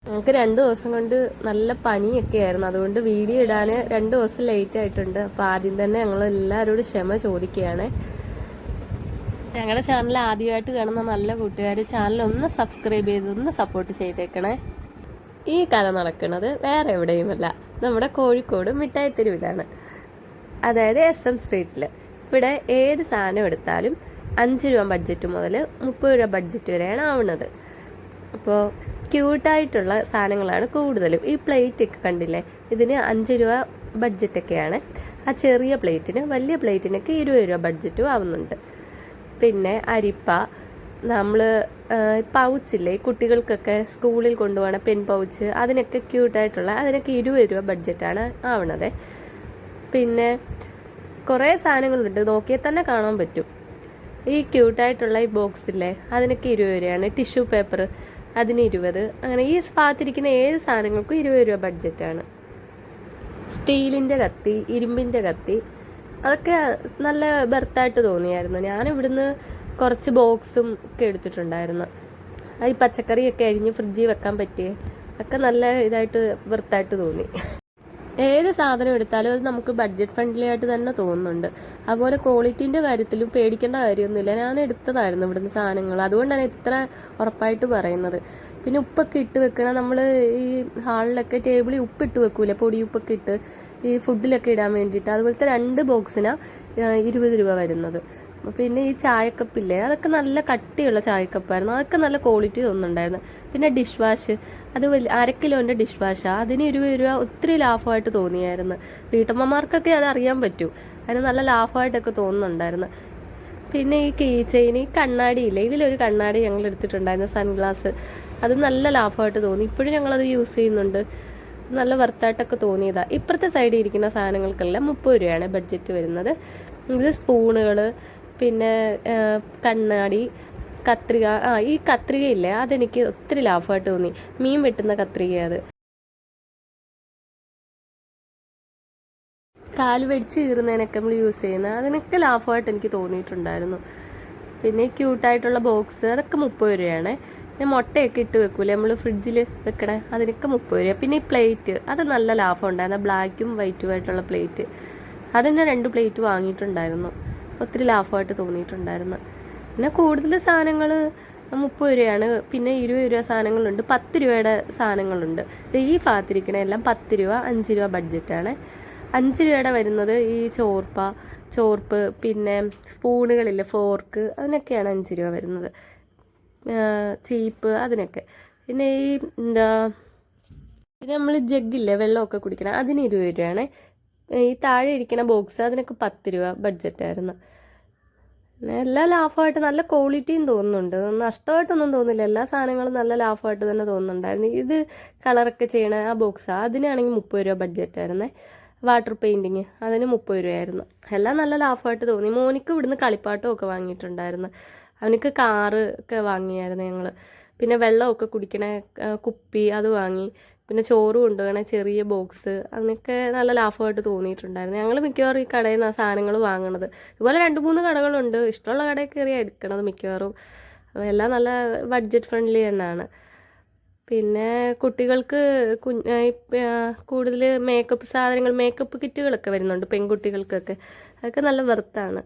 നമുക്ക് 2 ദിവസം കൊണ്ട് നല്ല പനിയൊക്കെ ആയിരുന്നു. അതുകൊണ്ട് വീഡിയോ ഇടാൻ 2 ദിവസം ലേറ്റ് ആയിട്ടുണ്ട്. അപ്പോൾ ആദ്യം തന്നെ ഞങ്ങൾ എല്ലാവരോടും ക്ഷമ ചോദിക്കുകയാണ്. ഞങ്ങളുടെ ചാനൽ ആദ്യമായിട്ട് കാണുന്ന നല്ല കൂട്ടുകാർ ചാനൽ ഒന്ന് സബ്സ്ക്രൈബ് ചെയ്ത് ഒന്ന് സപ്പോർട്ട് ചെയ്തേക്കണേ. ഈ കഥ നടക്കുന്നത് വേറെ എവിടെയുമല്ല, നമ്മുടെ കോഴിക്കോട് മിഠായി തെരുവിലാണ്. അതായത് SM സ്ട്രീറ്റിൽ. ഇവിടെ ഏത് സാധനം എടുത്താലും 5 രൂപ ബഡ്ജറ്റ് മുതൽ 30 രൂപ ബഡ്ജറ്റ് വരെയാണ് ആവുന്നത്. അപ്പോൾ ക്യൂട്ടായിട്ടുള്ള സാധനങ്ങളാണ് കൂടുതലും. ഈ പ്ലേറ്റൊക്കെ കണ്ടില്ലേ, ഇതിന് 5 രൂപ ബഡ്ജറ്റൊക്കെയാണ്. ആ ചെറിയ പ്ലേറ്റിന്, വലിയ പ്ലേറ്റിനൊക്കെ 20 രൂപ ബഡ്ജറ്റും ആവുന്നുണ്ട്. പിന്നെ അരിപ്പ, നമ്മൾ പൗച്ചില്ലേ കുട്ടികൾക്കൊക്കെ സ്കൂളിൽ കൊണ്ടുപോകണ പെൻ പൗച്ച്, അതിനൊക്കെ ക്യൂട്ടായിട്ടുള്ള അതിനൊക്കെ 20 രൂപ ബഡ്ജറ്റാണ് ആവണത്. പിന്നെ കുറേ സാധനങ്ങളുണ്ട്, നോക്കിയാൽ തന്നെ കാണാൻ പറ്റും. ഈ ക്യൂട്ടായിട്ടുള്ള ഈ ബോക്സില്ലേ അതിനൊക്കെ 20 രൂപയാണ്. ടിഷ്യൂ പേപ്പർ അതിന് 20. അങ്ങനെ ഈ ഭാഗത്തിരിക്കുന്ന ഏത് സാധനങ്ങൾക്കും 20 രൂപ ബഡ്ജറ്റാണ്. സ്റ്റീലിൻ്റെ കത്തി, ഇരുമ്പിൻ്റെ കത്തി, അതൊക്കെ നല്ല ബെർത്തായിട്ട് തോന്നിയായിരുന്നു. ഞാനിവിടുന്ന് കുറച്ച് ബോക്സും ഒക്കെ എടുത്തിട്ടുണ്ടായിരുന്നു. ഈ പച്ചക്കറിയൊക്കെ അരിഞ്ഞ് ഫ്രിഡ്ജിൽ വെക്കാൻ പറ്റിയേ ഒക്കെ നല്ല ഇതായിട്ട് ബെർത്തായിട്ട് തോന്നി. ഏത് സാധനം എടുത്താലും അത് നമുക്ക് ബഡ്ജറ്റ് ഫ്രണ്ട്ലി ആയിട്ട് തന്നെ തോന്നുന്നുണ്ട്. അതുപോലെ ക്വാളിറ്റീൻ്റെ കാര്യത്തിലും പേടിക്കേണ്ട കാര്യമൊന്നുമില്ല. ഞാൻ എടുത്തതായിരുന്നു ഇവിടുന്ന് സാധനങ്ങൾ, അതുകൊണ്ടാണ് ഇത്ര ഉറപ്പായിട്ട് പറയുന്നത്. പിന്നെ ഉപ്പൊക്കെ ഇട്ട് വെക്കണം. നമ്മൾ ഈ ഹാളിലൊക്കെ ടേബിളിൽ ഉപ്പിട്ട് വെക്കൂലേ, പൊടിയുപ്പൊക്കെ ഇട്ട് ഈ ഫുഡിലൊക്കെ ഇടാൻ വേണ്ടിയിട്ട്, അതുപോലത്തെ 2 ബോക്സിനാണ് 20 രൂപ വരുന്നത്. പിന്നെ ഈ ചായക്കപ്പില്ലേ, അതൊക്കെ നല്ല കട്ടിയുള്ള ചായക്കപ്പായിരുന്നു, അതൊക്കെ നല്ല ക്വാളിറ്റി തോന്നുന്നുണ്ടായിരുന്നു. പിന്നെ ഡിഷ് വാഷ്, അത് 1/2 കിലോൻ്റെ ഡിഷ് വാഷാണ്, അതിന് 20 രൂപ ഒത്തിരി ലാഭമായിട്ട് തോന്നിയായിരുന്നു. വീട്ടമ്മമാർക്കൊക്കെ അത് അറിയാൻ പറ്റൂ, അതിന് നല്ല ലാഭമായിട്ടൊക്കെ തോന്നുന്നുണ്ടായിരുന്നു. പിന്നെ ഈ കീ ചെയിൻ, ഈ കണ്ണാടിയില്ലേ, ഇതിലൊരു കണ്ണാടി ഞങ്ങൾ എടുത്തിട്ടുണ്ടായിരുന്നു, സൺഗ്ലാസ്, അത് നല്ല ലാഭമായിട്ട് തോന്നി. ഇപ്പോഴും ഞങ്ങളത് യൂസ് ചെയ്യുന്നുണ്ട്, നല്ല വർത്തായിട്ടൊക്കെ തോന്നിയതാണ്. ഇപ്പുറത്തെ സൈഡിൽ ഇരിക്കുന്ന സാധനങ്ങൾക്കെല്ലാം 30 രൂപയാണ് ബഡ്ജറ്റ് വരുന്നത്. ഇത് സ്പൂണുകൾ, പിന്നെ കണ്ണാടി, കത്രിക. ഈ കത്രികയില്ലേ അതെനിക്ക് ഒത്തിരി ലാഭമായിട്ട് തോന്നി. മീൻ വെട്ടുന്ന കത്രിക, അത് കാല് വെടിച്ച് കീറുന്നതിനൊക്കെ നമ്മൾ യൂസ് ചെയ്യുന്നത്, അതിനൊക്കെ ലാഭമായിട്ട് എനിക്ക് തോന്നിയിട്ടുണ്ടായിരുന്നു. പിന്നെ ക്യൂട്ടായിട്ടുള്ള ബോക്സ്, അതൊക്കെ 30 രൂപയാണ്. പിന്നെ മുട്ടയൊക്കെ ഇട്ട് വെക്കൂലേ നമ്മൾ ഫ്രിഡ്ജിൽ വെക്കണേ, അതിനൊക്കെ 30 രൂപ. പിന്നെ ഈ പ്ലേറ്റ്, അത് നല്ല ലാഭം ഉണ്ടായിരുന്നു, ബ്ലാക്കും വൈറ്റും ആയിട്ടുള്ള പ്ലേറ്റ്. അതിന് 2 പ്ലേറ്റ് വാങ്ങിയിട്ടുണ്ടായിരുന്നു, ഒത്തിരി ലാഭമായിട്ട് തോന്നിയിട്ടുണ്ടായിരുന്നു. പിന്നെ കൂടുതൽ സാധനങ്ങൾ 30 രൂപയാണ്. പിന്നെ 20 രൂപ സാധനങ്ങളുണ്ട്, 10 രൂപയുടെ സാധനങ്ങളുണ്ട്. ഈ ഭാഗത്തിരിക്കണ എല്ലാം 10 രൂപ, 5 രൂപ ബഡ്ജറ്റാണ്. 5 രൂപയുടെ വരുന്നത് ഈ ചോർപ്പ്, പിന്നെ സ്പൂണുകളില്ലേ, ഫോർക്ക്, അതിനൊക്കെയാണ് 5 രൂപ വരുന്നത്. ചീപ്പ്, അതിനൊക്കെ. പിന്നെ ഈ പിന്നെ നമ്മൾ ജഗ്ഗില്ലേ വെള്ളമൊക്കെ കുടിക്കണം, അതിന് 20 രൂപയാണ്. ഈ താഴെ ഇരിക്കുന്ന ബോക്സ്, അതിനൊക്കെ 10 രൂപ ബഡ്ജറ്റായിരുന്നു. പിന്നെ എല്ലാ ലാഭമായിട്ട് നല്ല ക്വാളിറ്റിയും തോന്നുന്നുണ്ട്, നഷ്ടമായിട്ടൊന്നും തോന്നില്ല. എല്ലാ സാധനങ്ങളും നല്ല ലാഭമായിട്ട് തന്നെ തോന്നുന്നുണ്ടായിരുന്നു. ഇത് കളറൊക്കെ ചെയ്യണ ആ ബോക്സാണ്, അതിനാണെങ്കിൽ 30 രൂപ ബഡ്ജറ്റായിരുന്നേ. വാട്ടർ പെയിൻറ്റിങ്, അതിന് 30 രൂപയായിരുന്നു. എല്ലാം നല്ല ലാഭമായിട്ട് തോന്നി. മോനിക്ക് ഇവിടുന്ന് കളിപ്പാട്ടമൊക്കെ വാങ്ങിയിട്ടുണ്ടായിരുന്നു, അവനക്ക് കാറ് ഒക്കെ വാങ്ങിയായിരുന്നു ഞങ്ങൾ. പിന്നെ വെള്ളമൊക്കെ കുടിക്കണ കുപ്പി, അത് വാങ്ങി. പിന്നെ ചോറ് കൊണ്ടുപോകണ ചെറിയ ബോക്സ്, അതിനൊക്കെ നല്ല ലാഭമായിട്ട് തോന്നിയിട്ടുണ്ടായിരുന്നു. ഞങ്ങൾ മിക്കവാറും ഈ കടയിൽ നിന്ന് ആ സാധനങ്ങൾ വാങ്ങണത്. ഇതുപോലെ 2-3 കടകളുണ്ട്, ഇഷ്ടമുള്ള കടയിൽ കയറിയാണ് എടുക്കണത് മിക്കവാറും. എല്ലാം നല്ല ബഡ്ജറ്റ് ഫ്രണ്ട്ലി തന്നെയാണ്. പിന്നെ കുട്ടികൾക്ക് കൂടുതൽ മേക്കപ്പ് സാധനങ്ങൾ, മേക്കപ്പ് കിറ്റുകളൊക്കെ വരുന്നുണ്ട് പെൺകുട്ടികൾക്കൊക്കെ, അതൊക്കെ നല്ല വെർത്താണ്.